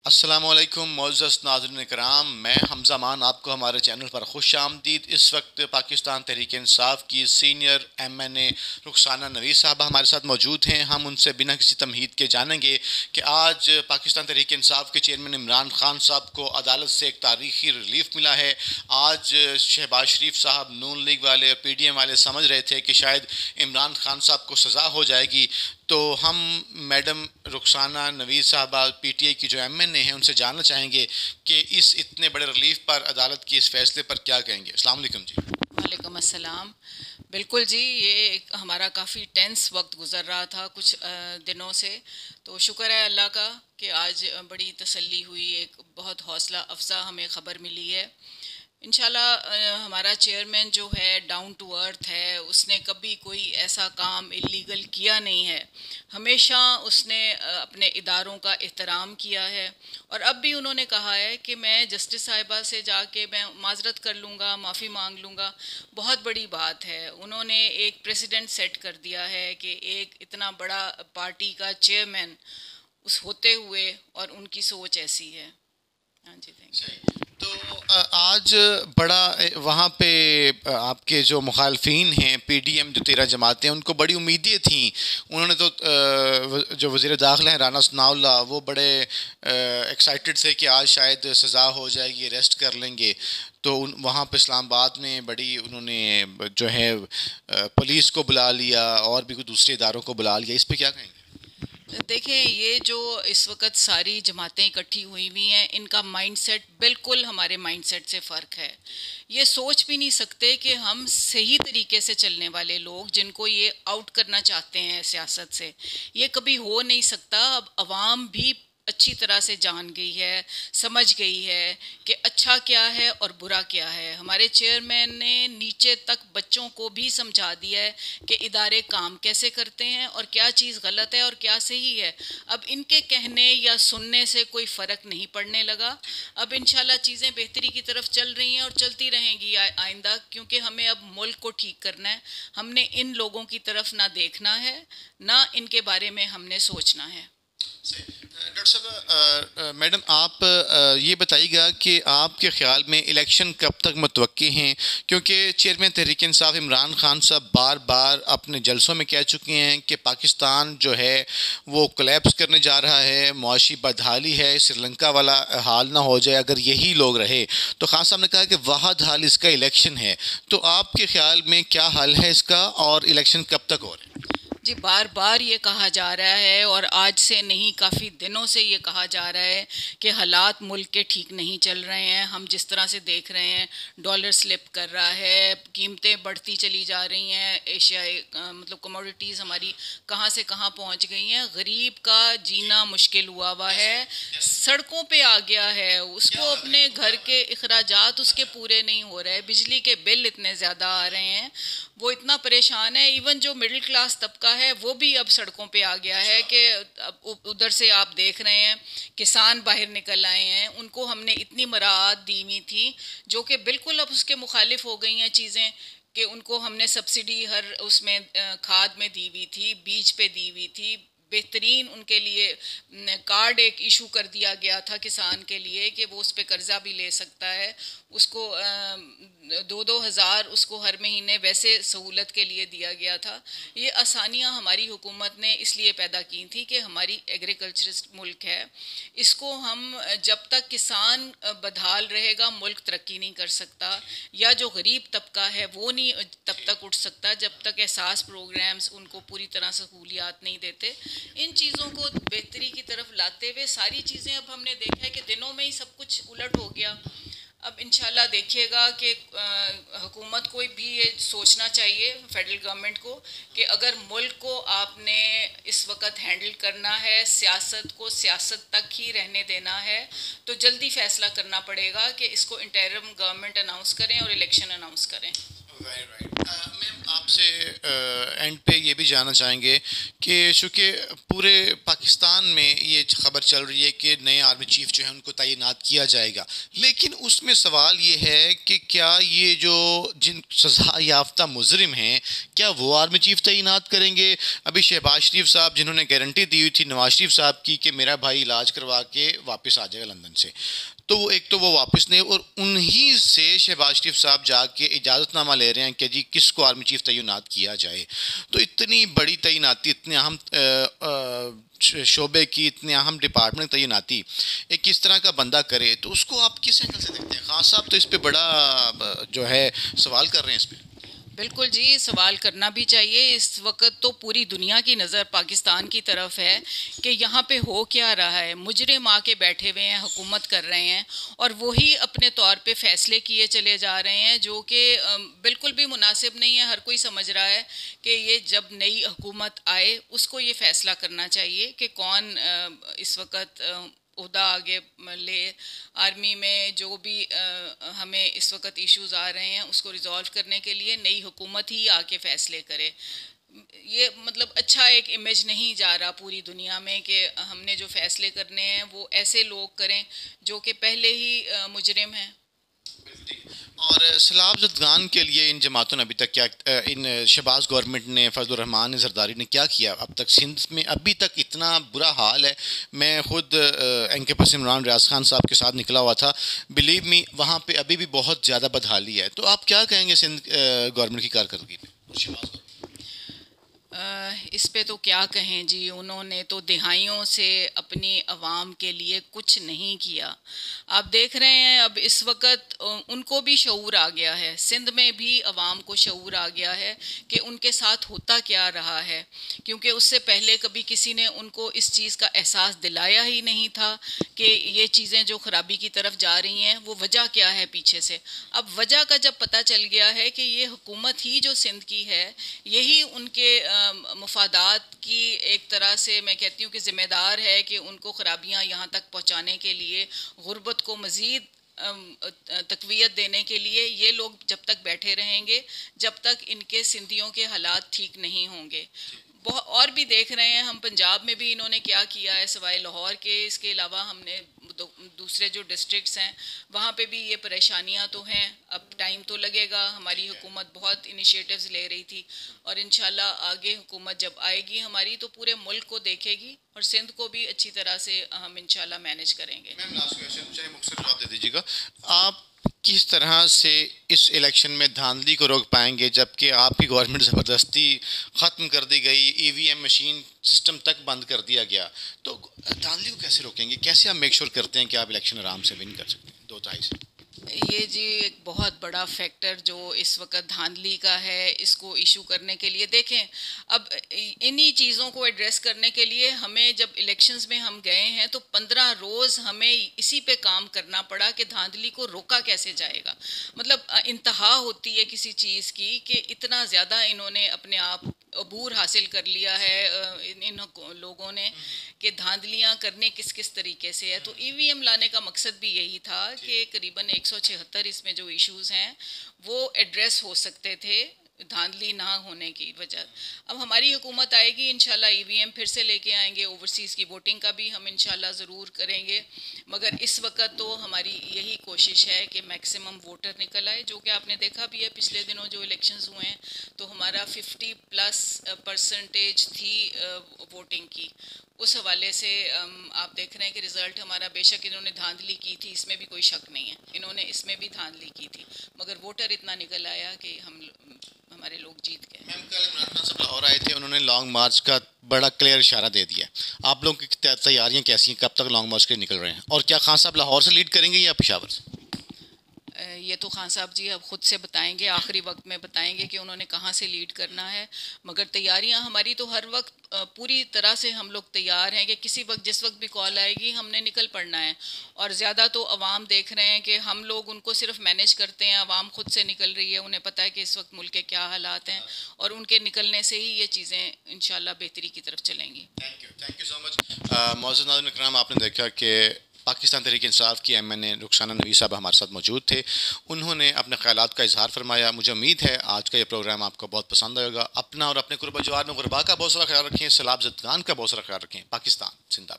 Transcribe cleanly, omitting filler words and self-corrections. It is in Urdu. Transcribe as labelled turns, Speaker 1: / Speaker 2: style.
Speaker 1: السلام علیکم معزز ناظرین کرام، میں حمزہ مان آپ کو ہمارے چینل پر خوش آمدید۔ اس وقت پاکستان تحریک انصاف کی سینئر MNA رخسانہ نویز صاحبہ ہمارے ساتھ موجود ہیں۔ ہم ان سے بنا کسی تمہید کے جانیں گے کہ آج پاکستان تحریک انصاف کے چیئرمین عمران خان صاحب کو عدالت سے ایک تاریخی ریلیف ملا ہے۔ آج شہباز شریف صاحب، نون لیگ والے اور PDM والے سمجھ رہے تھے کہ شاید عمران خان صاحب کو سزا ہو جائے گی، تو ہم میڈم رخسانہ نویز صاحبہ PTI کی جو MNA ہیں ان سے جاننا چاہیں گے کہ اس اتنے بڑے ریلیف پر، عدالت کے اس فیصلے پر کیا کہیں گے۔ السلام علیکم جی۔
Speaker 2: وعلیکم السلام۔ بالکل جی، یہ ہمارا کافی ٹینس وقت گزر رہا تھا کچھ دنوں سے، تو شکر ہے اللہ کا کہ آج بڑی تسلی ہوئی، ایک بہت حوصلہ افزا ہمیں خبر ملی ہے۔ انشاءاللہ ہمارا چیئرمین جو ہے ڈاؤن ٹو ارتھ ہے، اس نے کبھی کوئی ایسا کام اللیگل کیا نہیں ہے، ہمیشہ اس نے اپنے اداروں کا احترام کیا ہے، اور اب بھی انہوں نے کہا ہے کہ میں جسٹس صاحبہ سے جا کے میں معذرت کر لوں گا، معافی مانگ لوں گا۔ بہت بڑی بات ہے، انہوں نے ایک پریسیڈنٹ سیٹ کر دیا ہے کہ ایک اتنا بڑا پارٹی کا چیئرمین اس ہوتے ہوئے اور ان کی سوچ ایسی ہے۔ ہاں جی، تھینک یو۔
Speaker 1: تو آج بڑا وہاں پہ آپ کے جو مخالفین ہیں PDM جو 13 جماعتیں، ان کو بڑی امیدیں تھیں۔ انہوں نے تو جو وزیر داخلہ ہیں رانا ثناء اللہ، وہ بڑے ایکسائٹڈ تھے کہ آج شاید سزا ہو جائے گی، اریسٹ کر لیں گے۔ تو وہاں پہ اسلام آباد میں بڑی انہوں نے جو ہے پولیس کو بلا لیا اور بھی کوئی دوسرے اداروں کو بلا لیا، اس پہ کیا کہیں گے؟
Speaker 2: دیکھیں، یہ جو اس وقت ساری جماعتیں اکٹھی ہوئی ہوئی ہیں، ان کا مائنڈ سیٹ بالکل ہمارے مائنڈ سیٹ سے فرق ہے۔ یہ سوچ بھی نہیں سکتے کہ ہم صحیح طریقے سے چلنے والے لوگ، جن کو یہ آؤٹ کرنا چاہتے ہیں سیاست سے، یہ کبھی ہو نہیں سکتا۔ اب عوام بھی اچھی طرح سے جان گئی ہے، سمجھ گئی ہے کہ اچھا کیا ہے اور برا کیا ہے۔ ہمارے چیئرمین نے نیچے تک بچوں کو بھی سمجھا دیا ہے کہ ادارے کام کیسے کرتے ہیں اور کیا چیز غلط ہے اور کیا صحیح ہے۔ اب ان کے کہنے یا سننے سے کوئی فرق نہیں پڑنے لگا۔ اب انشاءاللہ چیزیں بہتری کی طرف چل رہی ہیں اور چلتی رہیں گی آئندہ، کیونکہ ہمیں اب ملک کو ٹھیک کرنا ہے۔ ہم نے ان لوگوں کی طرف نہ دیکھنا ہے، نہ ان کے بارے میں ہم نے سوچنا ہے۔
Speaker 1: ڈاکٹر صاحب، میڈم آپ یہ بتائیے گا کہ آپ کے خیال میں الیکشن کب تک متوقع ہیں؟ کیونکہ چیئرمین تحریک انصاف عمران خان صاحب بار بار اپنے جلسوں میں کہہ چکے ہیں کہ پاکستان جو ہے وہ کولیپس کرنے جا رہا ہے، معاشی بدحالی ہے، سری لنکا والا حال نہ ہو جائے اگر یہی لوگ رہے۔ تو خان صاحب نے کہا کہ واحد حل اس کا الیکشن ہے، تو آپ کے خیال میں کیا حل ہے اس کا اور الیکشن کب تک ہو رہے ہیں؟
Speaker 2: جی، بار بار یہ کہا جا رہا ہے، اور آج سے نہیں کافی دنوں سے یہ کہا جا رہا ہے کہ حالات ملک کے ٹھیک نہیں چل رہے ہیں۔ ہم جس طرح سے دیکھ رہے ہیں، ڈالر سلپ کر رہا ہے، قیمتیں بڑھتی چلی جا رہی ہیں، ایشیائی مطلب کموڈیٹیز ہماری کہاں سے کہاں پہنچ گئی ہیں، غریب کا جینا مشکل ہوا ہے، سڑکوں پہ آ گیا ہے، اس کو اپنے گھر کے اخراجات اس کے پورے نہیں ہو رہے، بجلی کے بل اتنے زیادہ آ رہے ہیں، وہ اتنا پریشان ہے۔ ایون جو مڈل کلاس طبقہ ہے وہ بھی اب سڑکوں پہ آ گیا ہے کہ ادھر سے آپ دیکھ رہے ہیں کسان باہر نکل آئے ہیں، ان کو ہم نے اتنی مراعات دی ہوئی تھیں جو کہ بالکل اب اس کے مخالف ہو گئی ہیں چیزیں، کہ ان کو ہم نے سبسڈی ہر اس میں کھاد میں دی ہوئی تھی، بیج پہ دی ہوئی تھی، بہترین ان کے لیے کارڈ ایک ایشو کر دیا گیا تھا کسان کے لیے کہ وہ اس پہ قرضہ بھی لے سکتا ہے، اس کو 2,000 اس کو ہر مہینے ویسے سہولت کے لیے دیا گیا تھا۔ یہ آسانیاں ہماری حکومت نے اس لیے پیدا کی تھی کہ ہماری ایگریکلچرسٹ ملک ہے، اس کو ہم جب تک کسان بدحال رہے گا ملک ترقی نہیں کر سکتا، یا جو غریب طبقہ ہے وہ نہیں تب تک اٹھ سکتا جب تک احساس پروگرامز ان کو پوری طرح سہولیات نہیں دیتے۔ ان چیزوں کو بہتری کی طرف لاتے ہوئے ساری چیزیں اب ہم نے دیکھا ہے کہ دنوں میں ہی سب کچھ الٹ ہو گیا۔ اب انشاءاللہ دیکھیے گا کہ حکومت کو بھی یہ سوچنا چاہیے، فیڈرل گورنمنٹ کو، کہ اگر ملک کو آپ نے اس وقت ہینڈل کرنا ہے، سیاست کو سیاست تک ہی رہنے دینا ہے، تو جلدی فیصلہ کرنا پڑے گا کہ اس کو انٹرم گورنمنٹ اناؤنس کریں اور الیکشن اناؤنس کریں۔
Speaker 1: میں آپ سے اینڈ پہ یہ بھی جاننا چاہیں گے کہ چونکہ پورے پاکستان میں یہ خبر چل رہی ہے کہ نئے آرمی چیف جو ہیں ان کو تعینات کیا جائے گا، لیکن اس میں سوال یہ ہے کہ کیا یہ جو جن سزا یافتہ مجرم ہیں کیا وہ آرمی چیف تعینات کریں گے؟ ابھی شہباز شریف صاحب جنہوں نے گارنٹی دی ہوئی تھی نواز شریف صاحب کی کہ میرا بھائی علاج کروا کے واپس آ جائے گا لندن سے، تو وہ ایک تو وہ واپس نہیں، اور انہی سے شہباز شریف صاحب جا کے اجازت نامہ لے رہے ہیں کہ جی کس کو آرمی چیف تعینات کیا جائے. تو اتنی بڑی تعیناتی، اتنے اہم شعبے کی، اتنے اہم ڈپارٹمنٹ تعیناتی ایک کس طرح کا بندہ کرے، تو اس کو آپ کس اینگل سے دیکھتے ہیں؟ خان صاحب تو اس پہ بڑا جو ہے سوال کر رہے ہیں اس پہ.
Speaker 2: بالکل جی، سوال کرنا بھی چاہیے. اس وقت تو پوری دنیا کی نظر پاکستان کی طرف ہے کہ یہاں پہ ہو کیا رہا ہے. مجرم آ کے بیٹھے ہوئے ہیں، حکومت کر رہے ہیں، اور وہی اپنے طور پہ فیصلے کیے چلے جا رہے ہیں جو کہ بالکل بھی مناسب نہیں ہے. ہر کوئی سمجھ رہا ہے کہ یہ جب نئی حکومت آئے اس کو یہ فیصلہ کرنا چاہیے کہ کون اس وقت عہدہ آگے لے. آرمی میں جو بھی ہمیں اس وقت ایشوز آ رہے ہیں اس کو ریزالو کرنے کے لیے نئی حکومت ہی آ کے فیصلے کرے. یہ مطلب اچھا ایک امیج نہیں جا رہا پوری دنیا میں کہ ہم نے جو فیصلے کرنے ہیں وہ ایسے لوگ کریں جو کہ پہلے ہی مجرم ہیں.
Speaker 1: اور سیلاب زدگان کے لیے ان جماعتوں نے ابھی تک کیا، ان شہباز گورنمنٹ نے، فضل الرحمان زرداری نے کیا کیا اب تک؟ سندھ میں ابھی تک اتنا برا حال ہے. میں خود این کے پرسن عمران ریاض خان صاحب کے ساتھ نکلا ہوا تھا، بلیو می وہاں پہ ابھی بھی بہت زیادہ بدحالی ہے. تو آپ کیا کہیں گے سندھ گورنمنٹ کی کارکردگی پہ؟
Speaker 2: اس پہ تو کیا کہیں جی، انہوں نے تو دہائیوں سے اپنی عوام کے لیے کچھ نہیں کیا. آپ دیکھ رہے ہیں اب اس وقت ان کو بھی شعور آ گیا ہے، سندھ میں بھی عوام کو شعور آ گیا ہے کہ ان کے ساتھ ہوتا کیا رہا ہے، کیونکہ اس سے پہلے کبھی کسی نے ان کو اس چیز کا احساس دلایا ہی نہیں تھا کہ یہ چیزیں جو خرابی کی طرف جا رہی ہیں وہ وجہ کیا ہے پیچھے سے. اب وجہ کا جب پتہ چل گیا ہے کہ یہ حکومت ہی جو سندھ کی ہے یہی ان کے مفادات کی ایک طرح سے میں کہتی ہوں کہ ذمہ دار ہے کہ ان کو خرابیاں یہاں تک پہنچانے کے لیے، غربت کو مزید تقویت دینے کے لیے یہ لوگ جب تک بیٹھے رہیں گے جب تک ان کے سندھیوں کے حالات ٹھیک نہیں ہوں گے. اور بھی دیکھ رہے ہیں ہم پنجاب میں بھی انہوں نے کیا کیا ہے سوائے لاہور کے. اس کے علاوہ ہم نے دوسرے جو ڈسٹرکٹس ہیں وہاں پہ بھی یہ پریشانیاں تو ہیں. اب ٹائم تو لگے گا. ہماری حکومت بہت انیشیٹوز لے رہی تھی اور انشاءاللہ آگے حکومت جب آئے گی ہماری تو پورے ملک کو دیکھے گی اور سندھ کو بھی اچھی طرح سے ہم انشاءاللہ مینیج کریں گے.
Speaker 1: میم لاسٹ کویشچن چاہے مختصر جواب دے دیجیے گا، آپ کس طرح سے اس الیکشن میں دھاندلی کو روک پائیں گے جبکہ آپ کی گورنمنٹ زبردستی ختم کر دی گئی، ای وی ایم مشین سسٹم تک بند کر دیا گیا، تو دھاندلی کو کیسے روکیں گے؟ کیسے آپ میک شور کرتے ہیں کہ آپ الیکشن آرام سے ون کر سکتے ہیں 2/3 سے؟
Speaker 2: یہ جی ایک بہت بڑا فیکٹر جو اس وقت دھاندلی کا ہے، اس کو ایشو کرنے کے لیے دیکھیں اب انہی چیزوں کو ایڈریس کرنے کے لیے ہمیں جب الیکشنز میں ہم گئے ہیں تو 15 روز ہمیں اسی پہ کام کرنا پڑا کہ دھاندلی کو روکا کیسے جائے گا. مطلب انتہا ہوتی ہے کسی چیز کی کہ اتنا زیادہ انہوں نے اپنے آپ عبور حاصل کر لیا ہے ان لوگوں نے کہ دھاندلیاں کرنے کس کس طریقے سے ہے. تو ای وی ایم لانے کا مقصد بھی یہی تھا کہ قریباً 176 اس میں جو ایشوز ہیں وہ ایڈریس ہو سکتے تھے دھاندلی نہ ہونے کی وجہ. اب ہماری حکومت آئے گی انشاءاللہ ای وی ایم پھر سے لے کے آئیں گے. اوورسیز کی ووٹنگ کا بھی ہم انشاءاللہ ضرور کریں گے، مگر اس وقت تو ہماری یہی کوشش ہے کہ میکسیمم ووٹر نکل آئے. جو کہ آپ نے دیکھا بھی ہے پچھلے دنوں جو الیکشنز ہوئے ہیں تو ہمارا 50+ % تھی ووٹنگ کی. اس حوالے سے آپ دیکھ رہے ہیں کہ رزلٹ ہمارا، بے شک انہوں نے دھاندلی کی تھی اس میں بھی کوئی شک نہیں ہے، انہوں نے اس میں بھی دھاندلی کی تھی مگر ووٹر اتنا نکل آیا کہ ہمارے لوگ جیت گئے.
Speaker 1: میم کل عمران خان صاحب لاہور آئے تھے، انہوں نے لانگ مارچ کا بڑا کلیئر اشارہ دے دیا. آپ لوگوں کی تیاریاں کیسی ہیں؟ کب تک لانگ مارچ کے لیے نکل رہے ہیں؟ اور کیا خان صاحب لاہور سے لیڈ کریں گے یا پشاور سے؟
Speaker 2: یہ تو خان صاحب جی اب خود سے بتائیں گے، آخری وقت میں بتائیں گے کہ انہوں نے کہاں سے لیڈ کرنا ہے. مگر تیاریاں ہماری تو ہر وقت پوری طرح سے ہم لوگ تیار ہیں کہ کسی وقت جس وقت بھی کال آئے گی ہم نے نکل پڑنا ہے. اور زیادہ تو عوام دیکھ رہے ہیں کہ ہم لوگ ان کو صرف مینیج کرتے ہیں، عوام خود سے نکل رہی ہے. انہیں پتہ ہے کہ اس وقت ملک کے کیا حالات ہیں اور ان کے نکلنے سے ہی یہ چیزیں انشاءاللہ بہتری کی طرف چلیں گی.
Speaker 1: تھینک یو سو مچ. معزز ناظرین اکرام، آپ نے دیکھا کہ پاکستان تحریک انصاف کی MNA رخسانہ نوید صاحبہ ہمارے ساتھ موجود تھے. انہوں نے اپنے خیالات کا اظہار فرمایا. مجھے امید ہے آج کا یہ پروگرام آپ کو بہت پسند آئے گا. اپنا اور اپنے قربہ جوار میں غربا کا بہت سارا خیال رکھیں. سیلاب زدگان کا بہت سارا خیال رکھیں. پاکستان زندہ باد.